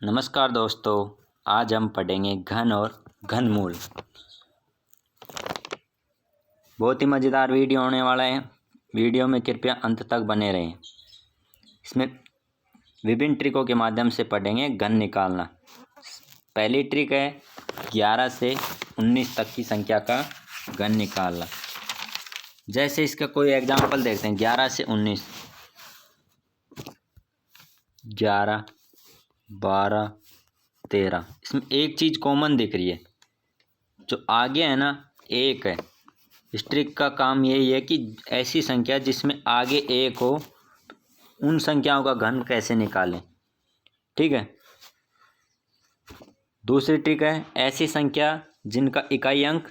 नमस्कार दोस्तों, आज हम पढ़ेंगे घन और घनमूल। बहुत ही मज़ेदार वीडियो होने वाला है। वीडियो में कृपया अंत तक बने रहें। इसमें विभिन्न ट्रिकों के माध्यम से पढ़ेंगे घन निकालना। पहली ट्रिक है 11 से 19 तक की संख्या का घन निकालना। जैसे इसका कोई एग्जाम्पल देखते हैं। 11 से 19, 11, 12, 13। इसमें एक चीज़ कॉमन दिख रही है, जो आगे है ना, एक है। इस ट्रिक का काम यही है कि ऐसी संख्या जिसमें आगे एक हो, उन संख्याओं का घन कैसे निकालें। ठीक है। दूसरी ट्रिक है ऐसी संख्या जिनका इकाई अंक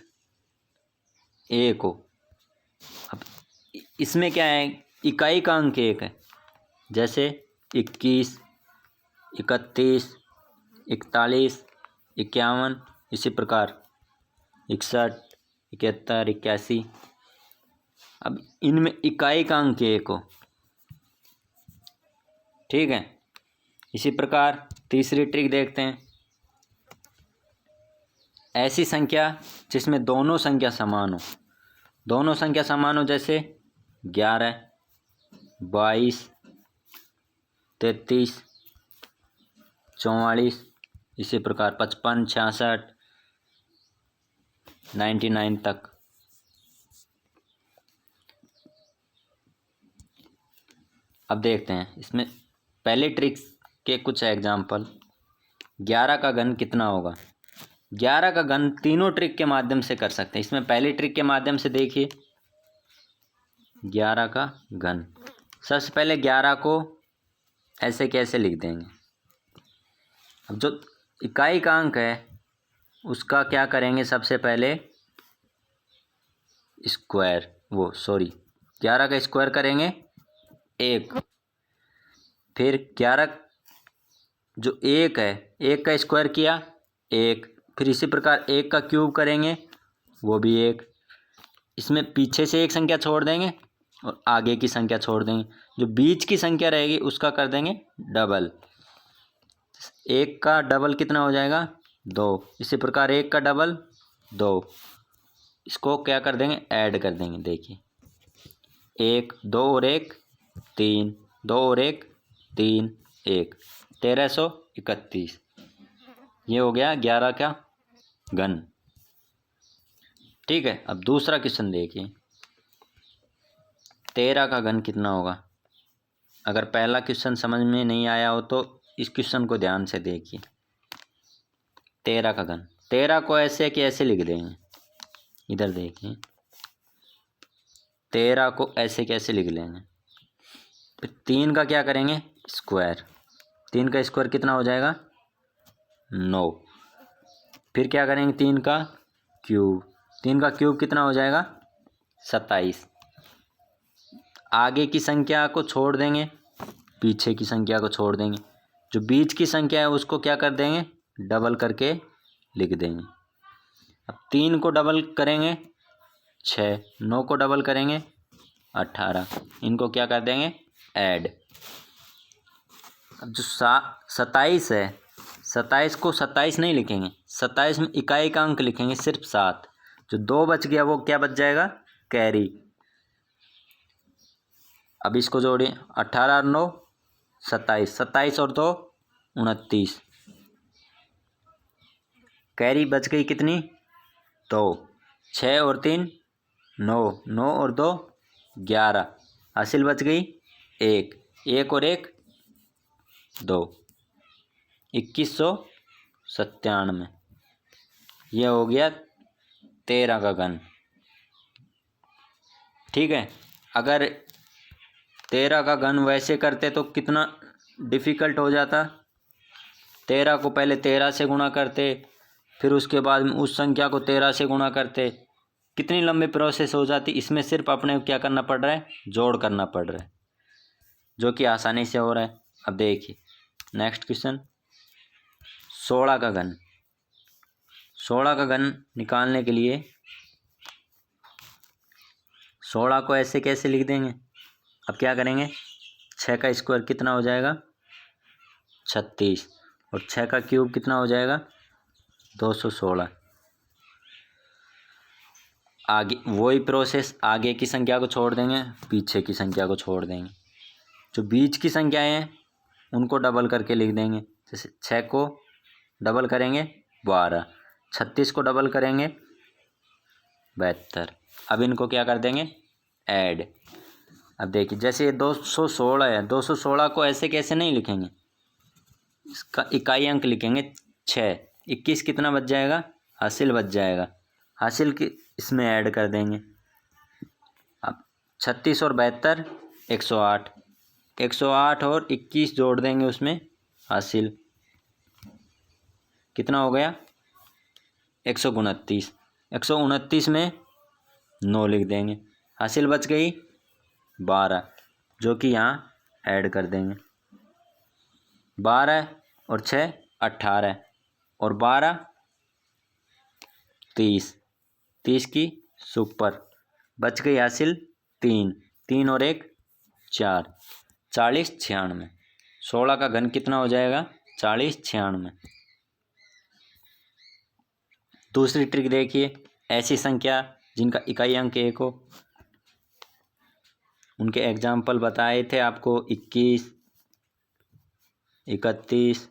एक हो। अब इसमें क्या है, इकाई का अंक एक है। जैसे 21, 31, 41, 51, इसी प्रकार 61, 71, 81। अब इनमें इकाई का अंक एक हो। ठीक है। इसी प्रकार तीसरी ट्रिक देखते हैं। ऐसी संख्या जिसमें दोनों संख्या समान हो। दोनों संख्या समान हो, जैसे 11, 22, 33, 44, इसी प्रकार 55, 66, 99 तक। अब देखते हैं इसमें पहले ट्रिक्स के कुछ एग्जाम्पल। 11 का घन कितना होगा। 11 का घन तीनों ट्रिक के माध्यम से कर सकते हैं। इसमें पहले ट्रिक के माध्यम से देखिए 11 का घन। सबसे पहले 11 को ऐसे कैसे लिख देंगे। अब जो इकाई का अंक है उसका क्या करेंगे, सबसे पहले स्क्वायर, 11 का स्क्वायर करेंगे 1। फिर 11 जो एक है, 1 का स्क्वायर किया 1। फिर इसी प्रकार 1 का क्यूब करेंगे, वो भी 1। इसमें पीछे से एक संख्या छोड़ देंगे और आगे की संख्या छोड़ देंगे। जो बीच की संख्या रहेगी उसका कर देंगे डबल। 1 का डबल कितना हो जाएगा, 2। इसी प्रकार 1 का डबल 2। इसको क्या कर देंगे, ऐड कर देंगे। देखिए 1, 2 और 1 3, 2 और 1 3, 1, 1331। ये हो गया 11 का घन। ठीक है। अब दूसरा क्वेश्चन देखिए, 13 का घन कितना होगा। अगर पहला क्वेश्चन समझ में नहीं आया हो तो इस क्वेश्चन को ध्यान से देखिए। 13 का घन, 13 को ऐसे कि ऐसे लिख देंगे। इधर देखिए 13 को ऐसे कैसे लिख लेंगे। फिर 3 का क्या करेंगे, स्क्वायर। 3 का स्क्वायर कितना हो जाएगा, 9। फिर क्या करेंगे, 3 का क्यूब। 3 का क्यूब कितना हो जाएगा, 27। आगे की संख्या को छोड़ देंगे, पीछे की संख्या को छोड़ देंगे। जो बीच की संख्या है उसको क्या कर देंगे, डबल करके लिख देंगे। अब 3 को डबल करेंगे 6, 9 को डबल करेंगे 18। इनको क्या कर देंगे, ऐड। अब जो 27 है, 27 को 27 नहीं लिखेंगे, 27 में इकाई का अंक लिखेंगे सिर्फ 7। जो 2 बच गया वो क्या बच जाएगा, कैरी। अब इसको जोड़िए, 18 और 9 27, 27 और 2 29। कैरी बच गई कितनी, 2। 6 और 3 9, 9 और 2 11। हासिल बच गई 1, 1 और 1 2, 2197। यह हो गया 13 का घन। ठीक है। अगर 13 का घन वैसे करते तो कितना डिफ़िकल्ट हो जाता। 13 को पहले 13 से गुणा करते, फिर उसके बाद में उस संख्या को 13 से गुणा करते, कितनी लंबी प्रोसेस हो जाती। इसमें सिर्फ अपने क्या करना पड़ रहा है, जोड़ करना पड़ रहा है, जो कि आसानी से हो रहा है। अब देखिए नेक्स्ट क्वेश्चन, 16 का घन। 16 का घन निकालने के लिए 16 को ऐसे कैसे लिख देंगे। अब क्या करेंगे, 6 का स्क्वायर कितना हो जाएगा, 36। और 6 का क्यूब कितना हो जाएगा 216। आगे वही प्रोसेस, आगे की संख्या को छोड़ देंगे, पीछे की संख्या को छोड़ देंगे। जो बीच की संख्याएं हैं उनको डबल करके लिख देंगे। जैसे 6 को डबल करेंगे 12, 36 को डबल करेंगे 72। अब इनको क्या कर देंगे ऐड। अब देखिए जैसे ये 216 है, 216 को ऐसे कैसे नहीं लिखेंगे, इसका इकाई अंक लिखेंगे 6। 21 कितना बच जाएगा, हासिल बच जाएगा। हासिल की इसमें ऐड कर देंगे। अब 36 और 72 108, 108 और 21 जोड़ देंगे उसमें, हासिल कितना हो गया 129। 129 में 9 लिख देंगे, हासिल बच गई 12, जो कि यहाँ ऐड कर देंगे। 12 और 6 18 और 12 30, 30 की सुपर बच गई हासिल 3, 3 और 1 4, 40 96। 16 का घन कितना हो जाएगा 40 96। दूसरी ट्रिक देखिए, ऐसी संख्या जिनका इकाई अंक 1 हो, उनके एग्जाम्पल बताए थे आपको 21, 31,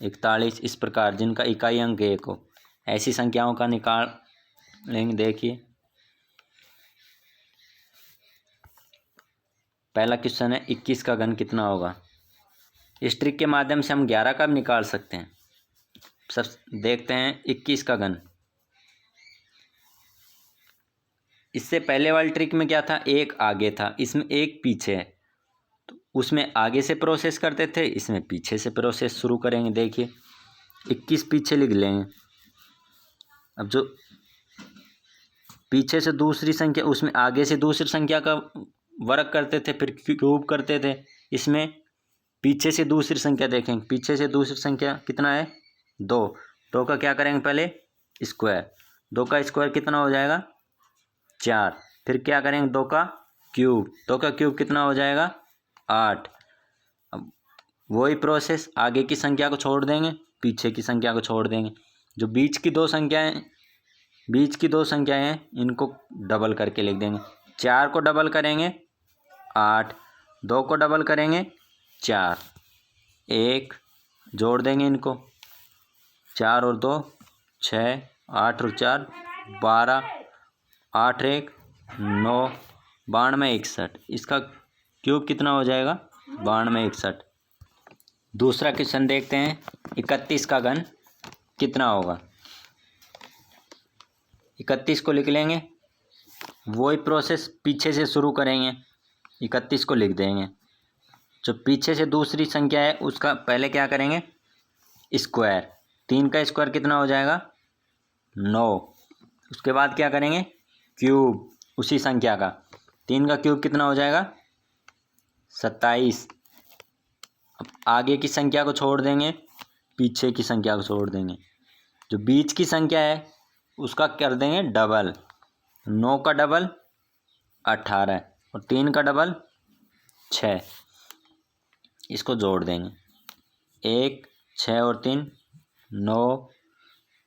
41, इस प्रकार जिनका इकाई अंक 1 हो, ऐसी संख्याओं का निकाल लेंगे। देखिए पहला क्वेश्चन है 21 का घन कितना होगा। इस ट्रिक के माध्यम से हम 11 का भी निकाल सकते हैं। सब देखते हैं 21 का घन। इससे पहले वाली ट्रिक में क्या था, एक आगे था, इसमें एक पीछे है, तो उसमें आगे से प्रोसेस करते थे, इसमें पीछे से प्रोसेस शुरू करेंगे। देखिए 21 पीछे लिख लेंगे। अब जो पीछे से दूसरी संख्या, उसमें आगे से दूसरी संख्या का वर्ग करते थे, फिर क्यूब करते थे। इसमें पीछे से दूसरी संख्या देखेंगे, पीछे से दूसरी संख्या कितना है 2, 2 का क्या करेंगे पहले स्क्वायर, 2 का स्क्वायर कितना हो जाएगा 4, फिर क्या करेंगे 2 का क्यूब, 2 का क्यूब कितना हो जाएगा 8। अब वही प्रोसेस, आगे की संख्या को छोड़ देंगे, पीछे की संख्या को छोड़ देंगे। जो बीच की दो संख्याएं हैं इनको डबल करके लिख देंगे। 4 को डबल करेंगे 8, 2 को डबल करेंगे 4, 1 जोड़ देंगे इनको, 4 और 2 6, 8 और 4 12, 8 1 9, 92 61। इसका क्यूब कितना हो जाएगा 92 61। दूसरा क्वेश्चन देखते हैं, 31 का घन कितना होगा। 31 को लिख लेंगे, वही प्रोसेस पीछे से शुरू करेंगे, 31 को लिख देंगे। जो पीछे से दूसरी संख्या है उसका पहले क्या करेंगे स्क्वायर, 3 का स्क्वायर कितना हो जाएगा 9। उसके बाद क्या करेंगे क्यूब उसी संख्या का, 3 का क्यूब कितना हो जाएगा 27। अब आगे की संख्या को छोड़ देंगे, पीछे की संख्या को छोड़ देंगे। जो बीच की संख्या है उसका कर देंगे डबल, 9 का डबल 18 और 3 का डबल 6, इसको जोड़ देंगे। 1 6 और 3 9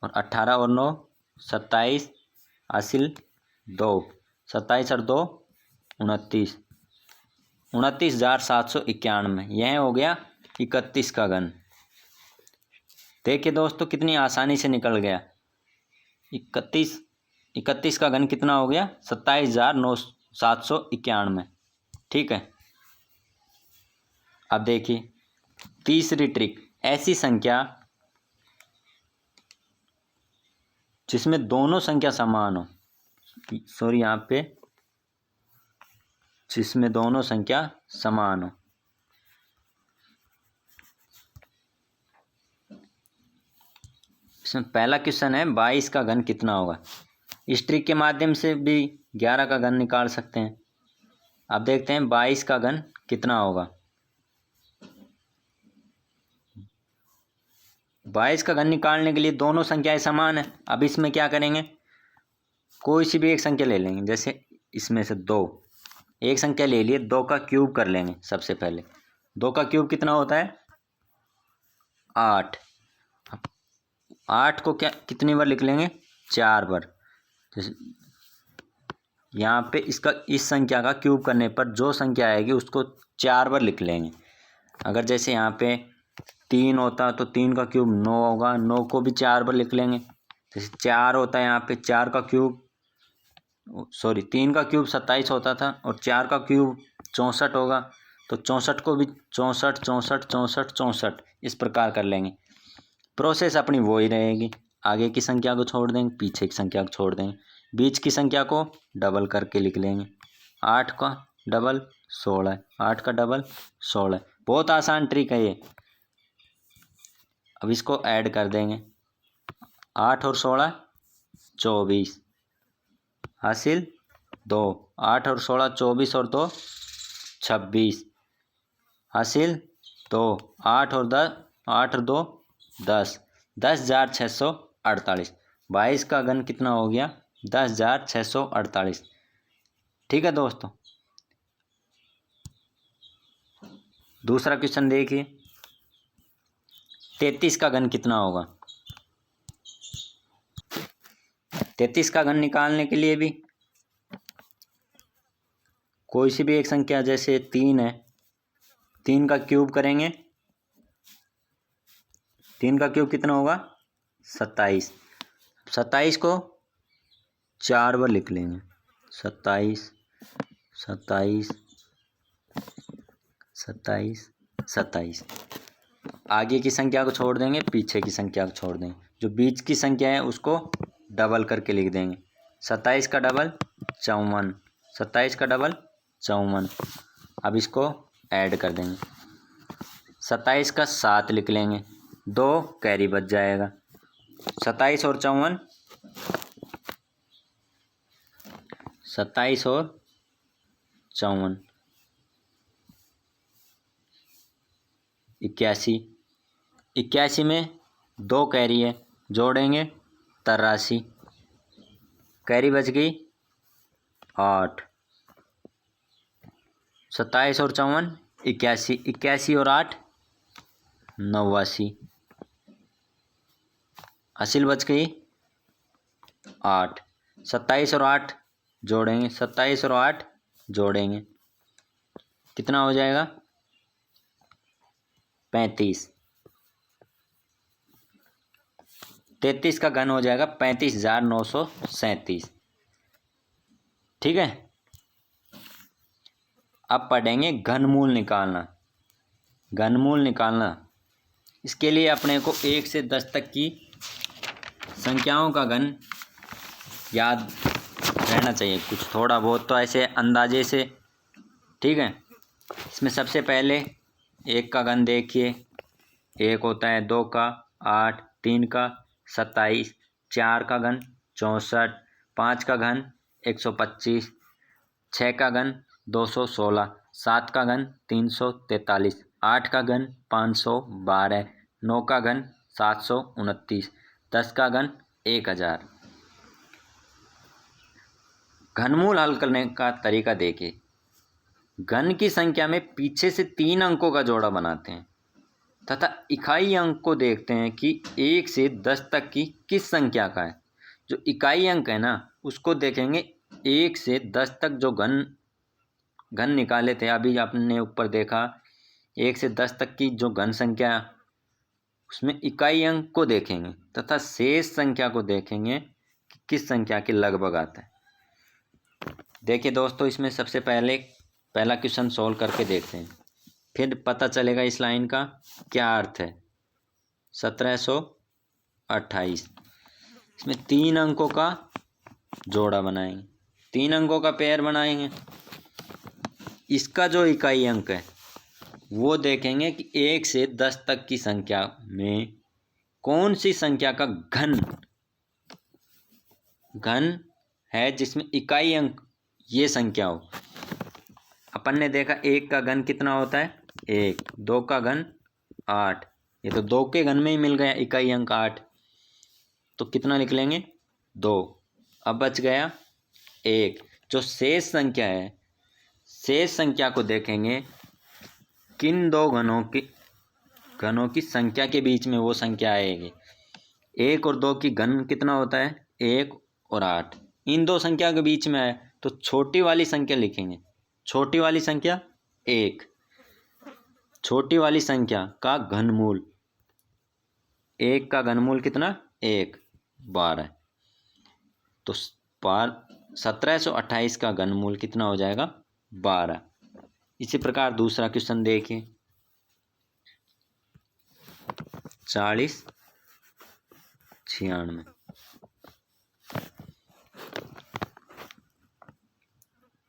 और 18 और 9 27, हासिल 2, 27 और 2 29, 29,791। यह हो गया 31 का घन। देखिए दोस्तों कितनी आसानी से निकल गया। 31 का घन कितना हो गया 27,791। ठीक है। अब देखिए तीसरी ट्रिक, ऐसी संख्या जिसमें दोनों संख्या समान हो, सॉरी यहाँ पे जिसमें दोनों संख्या समान हो। इसमें पहला क्वेश्चन है 22 का घन कितना होगा। इस ट्रिक के माध्यम से भी 11 का घन निकाल सकते हैं। अब देखते हैं 22 का घन कितना होगा। 22 का घन निकालने के लिए दोनों संख्याएं समान है। अब इसमें क्या करेंगे, कोई सी भी एक संख्या ले लेंगे। जैसे इसमें से 2, एक संख्या ले लिए, 2 का क्यूब कर लेंगे। सबसे पहले 2 का क्यूब कितना होता है 8। 8 को क्या कितनी बार लिख लेंगे? 4 बार। जैसे यहाँ पे इसका इस संख्या का क्यूब करने पर जो संख्या आएगी उसको 4 बार लिख लेंगे। अगर जैसे यहाँ पे 3 होता तो 3 का क्यूब 9 होगा, 9 को भी 4 बार लिख लेंगे। जैसे 4 होता है यहाँ पे 4 का क्यूब 3 का क्यूब 27 होता था और 4 का क्यूब 64 होगा, तो 64 को भी 64 64 64 64 इस प्रकार कर लेंगे। प्रोसेस अपनी वो ही रहेगी, आगे की संख्या को छोड़ देंगे, पीछे की संख्या को छोड़ देंगे, बीच की संख्या को डबल करके लिख लेंगे। 8 का डबल 16, 8 का डबल 16। बहुत आसान ट्रिक है ये। अब इसको ऐड कर देंगे, 8 और 16 24 हासिल 2। 8 और 16 24 और 2 26 हासिल 2। 8 और 10 8 और 2 10। 10,648। 22 का घन कितना हो गया? 10,648। ठीक है दोस्तों, दूसरा क्वेश्चन देखिए। 33 का घन कितना होगा? 33 का घन निकालने के लिए भी कोई सी भी एक संख्या, जैसे 3 है, 3 का क्यूब करेंगे। 3 का क्यूब कितना होगा? 27। 27 को 4 बार लिख लेंगे। 27 27 27 27। आगे की संख्या को छोड़ देंगे, पीछे की संख्या को छोड़ देंगे, जो बीच की संख्या है उसको डबल करके लिख देंगे। 27 का डबल 54। 27 का डबल 54। अब इसको ऐड कर देंगे। 27 का 7 लिख लेंगे, 2 कैरी बच जाएगा। 27 और 54 27 और 54 81। 81 में 2 कैरी है, जोड़ेंगे 83, कैरी बच गई 8। 27 और 54 81। 81 और 8 89, हासिल बच गई 8। 27 और 8 जोड़ेंगे, 27 और 8 जोड़ेंगे, कितना हो जाएगा? 35। 33 का घन हो जाएगा 35,937। ठीक है, अब पढ़ेंगे घनमूल निकालना। घनमूल निकालना, इसके लिए अपने को 1 से 10 तक की संख्याओं का घन याद रहना चाहिए, कुछ थोड़ा बहुत तो ऐसे अंदाजे से। ठीक है, इसमें सबसे पहले 1 का घन देखिए। 1 होता है 2 का 8, 3 का 27, 4 का घन 64, 5 का घन 125, 6 का घन 216, 7 का घन 343, 8 का घन 512, 9 का घन 729, 10 का घन 1000। घनमूल हल करने का तरीका देखिए। घन की संख्या में पीछे से 3 अंकों का जोड़ा बनाते हैं तथा इकाई अंक को देखते हैं कि 1 से 10 तक की किस संख्या का है। जो इकाई अंक है ना, उसको देखेंगे। 1 से 10 तक जो घन निकाले थे, अभी आपने ऊपर देखा, 1 से 10 तक की जो घन संख्या, उसमें इकाई अंक को देखेंगे तथा शेष संख्या को देखेंगे कि किस संख्या के लगभग आता है। देखिए दोस्तों, इसमें सबसे पहला क्वेश्चन सॉल्व करके देखते हैं, फिर पता चलेगा इस लाइन का क्या अर्थ है। 1728। इसमें 3 अंकों का जोड़ा बनाएंगे, 3 अंकों का पेयर बनाएंगे। इसका जो इकाई अंक है वो देखेंगे कि 1 से 10 तक की संख्या में कौन सी संख्या का घन है जिसमें इकाई अंक ये संख्या हो। अपन ने देखा 1 का घन कितना होता है 1, 2 का घन 8, ये तो 2 के घन में ही मिल गया इकाई अंक 8, तो कितना लिख लेंगे 2। अब बच गया 1। जो शेष संख्या है, शेष संख्या को देखेंगे किन 2 घनों घनों की संख्या के बीच में वो संख्या आएगी। 1 और 2 की घन कितना होता है? 1 और 8। इन दो संख्या के बीच में आए तो छोटी वाली संख्या लिखेंगे। छोटी वाली संख्या 1, छोटी वाली संख्या का घनमूल, 1 का घनमूल कितना? 1, 12। तो 1728 का घनमूल कितना हो जाएगा? 12। इसी प्रकार दूसरा क्वेश्चन देखिए, 4096।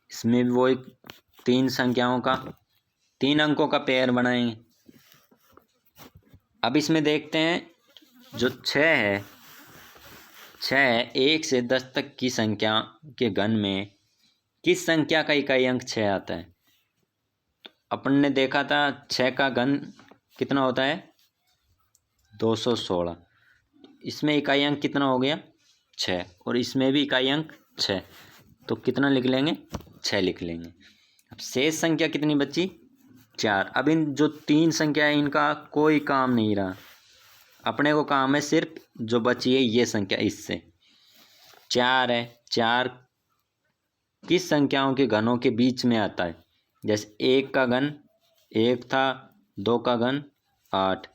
इसमें भी वो एक 3 संख्याओं का 3 अंकों का पेयर बनाएंगे। अब इसमें देखते हैं जो 6 है, 1 से 10 तक की संख्या के घन में किस संख्या का इकाई अंक 6 आता है? तो अपन ने देखा था 6 का घन कितना होता है? 216। इसमें इकाई अंक कितना हो गया? 6, और इसमें भी इकाई अंक 6, तो कितना लिख लेंगे? 6 लिख लेंगे। अब शेष संख्या कितनी बची? 4। अब इन जो 3 संख्या है इनका कोई काम नहीं रहा, अपने को काम है सिर्फ जो बची है ये संख्या, इससे 4 है। 4 किस संख्याओं के घनों के बीच में आता है? जैसे 1 का घन 1 था, 2 का घन 8,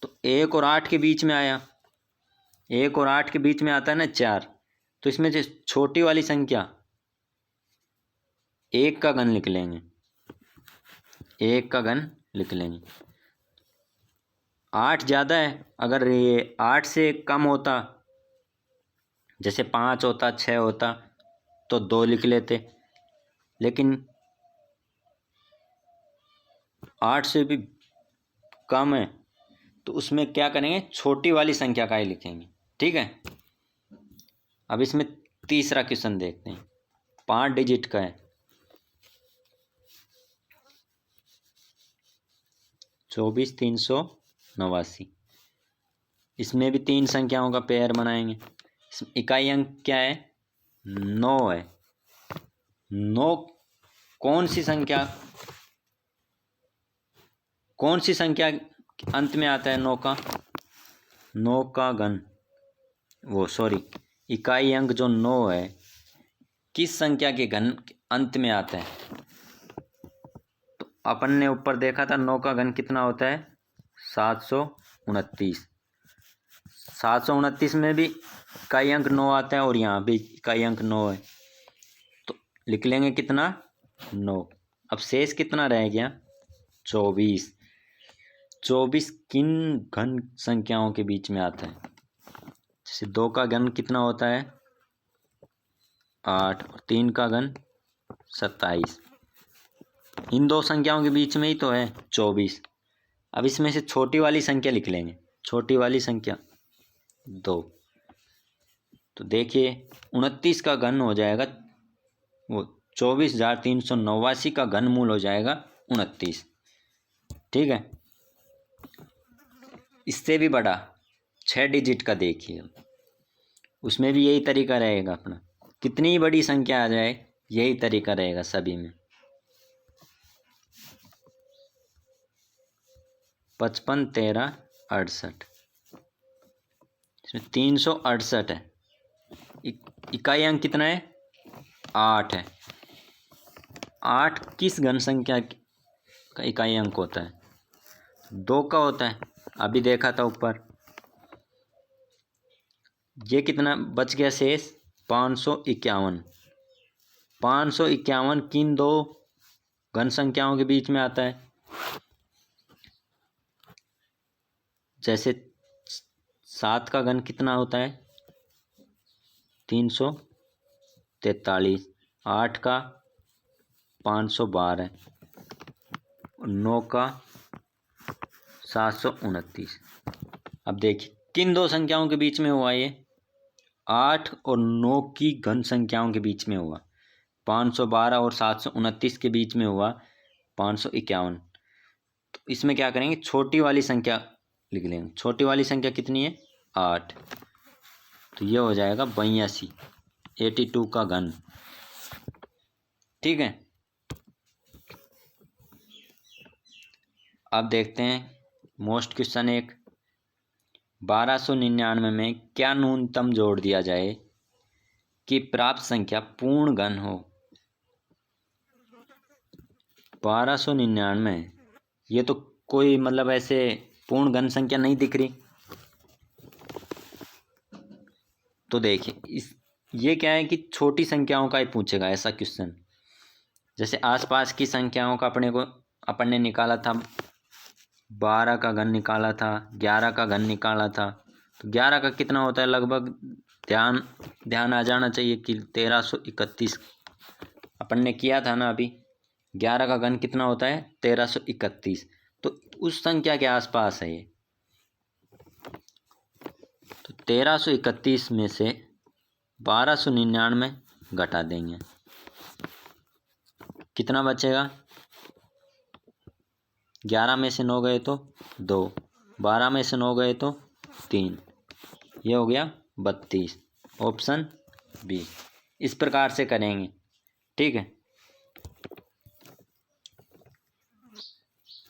तो 1 और 8 के बीच में आया। 1 और 8 के बीच में आता है ना 4, तो इसमें जो छोटी वाली संख्या 1 का घन लिख लेंगे। 1 का घन लिख लेंगे। 8 ज़्यादा है, अगर ये 8 से कम होता, जैसे 5 होता, 6 होता, तो 2 लिख लेते, लेकिन 8 से भी कम है तो उसमें क्या करेंगे? छोटी वाली संख्या का ही लिखेंगे। ठीक है। अब इसमें तीसरा क्वेश्चन देखते हैं, 5 डिजिट का है, 24389। इसमें भी 3 संख्याओं का पेयर बनाएंगे। इसमें इकाई अंक क्या है? 9 है। 9 कौन सी संख्या अंत में आता है? 9 का घन, वो सॉरी, इकाई अंक जो 9 है किस संख्या के घन अंत में आता है? तो अपन ने ऊपर देखा था 9 का घन कितना होता है? 729। 729 में भी इकाई अंक 9 आता है और यहाँ भी इकाई अंक 9 है, तो लिख लेंगे कितना? 9। अब शेष कितना रह गया? 24। 24 किन घन संख्याओं के बीच में आता है? जैसे 2 का घन कितना होता है? 8, और 3 का घन 27। इन दो संख्याओं के बीच में ही तो है 24। अब इसमें से छोटी वाली संख्या लिख लेंगे। छोटी वाली संख्या 2, तो देखिए 29 का घन हो जाएगा, वो 24,389 का घनमूल हो जाएगा 29। ठीक है। इससे भी बड़ा 6 डिजिट का देखिए, उसमें भी यही तरीका रहेगा अपना, कितनी बड़ी संख्या आ जाए यही तरीका रहेगा सभी में। 55 13 68, इसमें 368 है। इकाई अंक कितना है? 8 है। 8 किस घन संख्या का इकाई अंक होता है? 2 का होता है, अभी देखा था ऊपर। ये कितना बच गया शेष? 551। 551 किन दो घन संख्याओं के बीच में आता है? जैसे 7 का घन कितना होता है? 343। 8 का 512, 9 का 729। अब देखिए किन दो संख्याओं के बीच में हुआ ये? 8 और 9 की घन संख्याओं के बीच में हुआ। 512 और 729 के बीच में हुआ 551। तो इसमें क्या करेंगे? छोटी वाली संख्या लिख लेंगे। छोटी वाली संख्या कितनी है? 8, तो ये हो जाएगा 82, 82 का घन। ठीक है। अब देखते हैं मोस्ट क्वेश्चन एक, 1299 में क्या न्यूनतम जोड़ दिया जाए कि प्राप्त संख्या पूर्ण घन हो। 1299, ये तो कोई मतलब ऐसे पूर्ण घन संख्या नहीं दिख रही। तो देखिए ये क्या है कि छोटी संख्याओं का ही पूछेगा ऐसा क्वेश्चन। जैसे आसपास की संख्याओं का अपन ने निकाला था, 12 का घन निकाला था, 11 का घन निकाला था। तो 11 का कितना होता है लगभग, ध्यान आ जाना चाहिए कि 1331 अपन ने किया था ना अभी। 11 का घन कितना होता है, 1331। तो उस संख्या के आसपास है ये। तो 1331 में से 1299 घटा देंगे, कितना बचेगा, 11 में से 9 गए तो 2, 12 में से 9 गए तो 3, ये हो गया 32। Option B. इस प्रकार से करेंगे, ठीक है।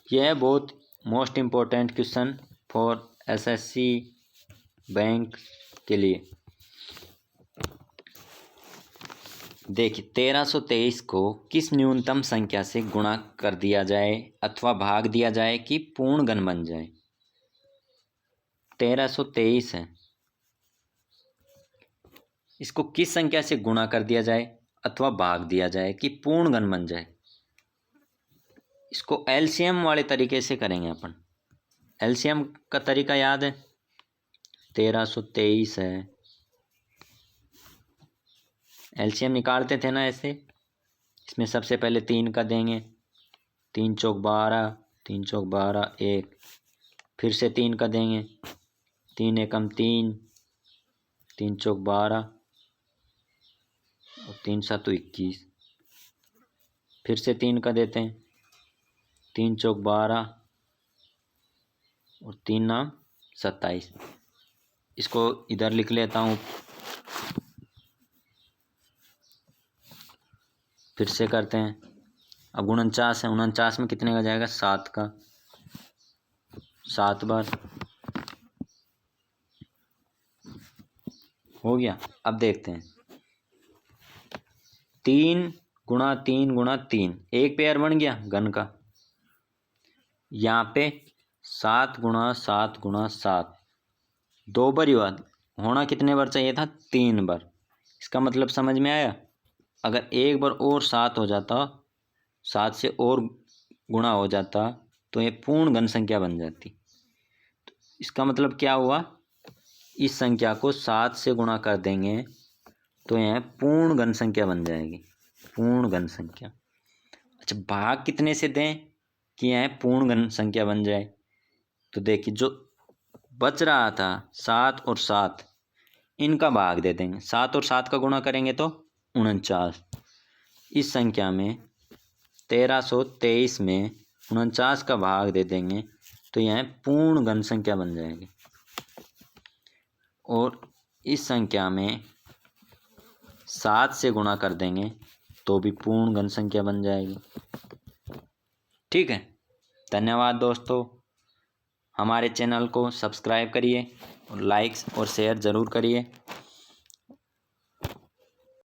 यह है बहुत most important question for SSC bank के लिए। देखिए 1323 को किस न्यूनतम संख्या से गुणा कर दिया जाए अथवा भाग दिया जाए कि पूर्ण घन बन जाए। 1323 है, इसको किस संख्या से गुणा कर दिया जाए अथवा भाग दिया जाए कि पूर्ण घन बन जाए। इसको एलसीएम वाले तरीके से करेंगे अपन। एलसीएम का तरीका याद है, 1323 है, एलसीएम निकालते थे ना ऐसे। इसमें सबसे पहले 3 का देंगे, 3 चौक 12, 3 चौक 12 1, फिर से 3 का देंगे, 3 एकम 3, 3 चौक 12 और 3 सातों 21, फिर से 3 का देते हैं, 3 चौक 12 और 3 नाम 27। इसको इधर लिख लेता हूँ, फिर से करते हैं। अब 49 है, 49 में कितने का जाएगा, 7 का, 7 बार हो गया। अब देखते हैं, 3 गुणा 3 गुणा 3, एक पेयर बन गया घन का। यहाँ पे 7 गुणा 7 गुणा 7, 2 बार ही हुआ, होना कितने बार चाहिए था, 3 बार। इसका मतलब समझ में आया। अगर एक बार और 7 हो जाता, 7 से और गुणा हो जाता तो ये पूर्ण घन संख्या बन जाती। तो इसका मतलब क्या हुआ, इस संख्या को 7 से गुणा कर देंगे तो यह पूर्ण घन संख्या बन जाएगी, पूर्ण घन संख्या। अच्छा भाग कितने से दें कि यह पूर्ण घन संख्या बन जाए। तो देखिए जो बच रहा था 7 और 7, इनका भाग दे देंगे। 7 और 7 का गुणा करेंगे तो 49। इस संख्या में 1323 में 49 का भाग दे देंगे तो यह पूर्ण घन संख्या बन जाएगी। और इस संख्या में 7 से गुणा कर देंगे तो भी पूर्ण घन संख्या बन जाएगी। ठीक है, धन्यवाद दोस्तों। हमारे चैनल को सब्सक्राइब करिए और लाइक्स और शेयर ज़रूर करिए।